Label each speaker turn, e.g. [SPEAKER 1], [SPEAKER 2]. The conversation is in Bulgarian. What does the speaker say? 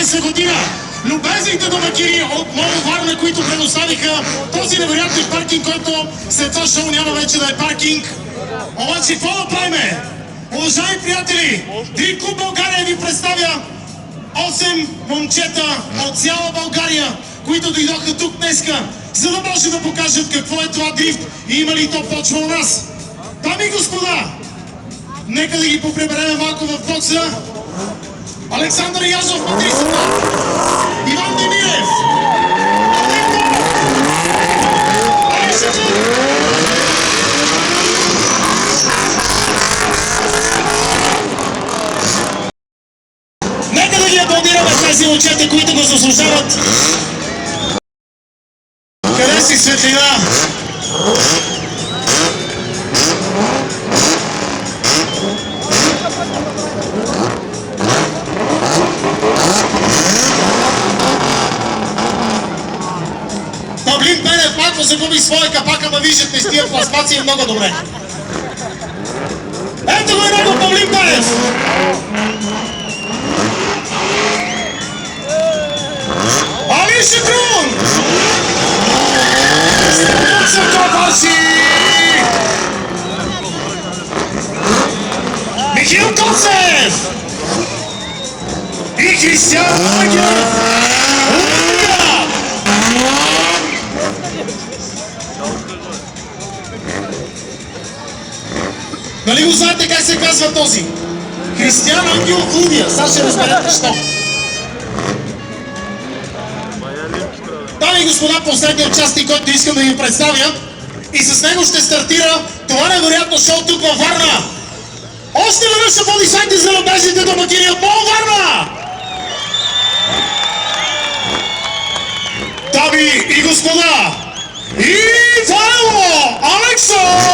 [SPEAKER 1] 2020 година. Любезните домакини от Ново Варна, които предоставиха този невероятен паркинг, който след това шоу няма вече да е паркинг. Обаче какво да правиме? Уважаеми приятели, Дрим Клуб България ви представя 8 момчета от цяла България, които дойдоха тук днеска, за да може да покажат какво е това дрифт и има ли то почва у нас. Дами и господа, нека да ги поприберем малко в бокса. Александър Язов, Матрицата, Иван Демирев, нека да ги аплодираме тези момчета, които го заслужават. Къде си, Светлина? Павлин Пенев малко загуби своя капак, ама виждате, с тия пластмаци е много добре. Ето го е него Павлин Пенев! Алиша Крун! Михаил Коцев! И Кристиан Ангелов! Нали го знаете как се казва този? Кристиан Ангелов Лудия. Сега ще разберете защо. Дами и господа, последният участник, който искам да ви представя, и с него ще стартира това невероятно шоу тук във Варна. Още веднъж аплодисменти за любезните домакини от Нова Варна! Дами и господа, Ивайло Алексов!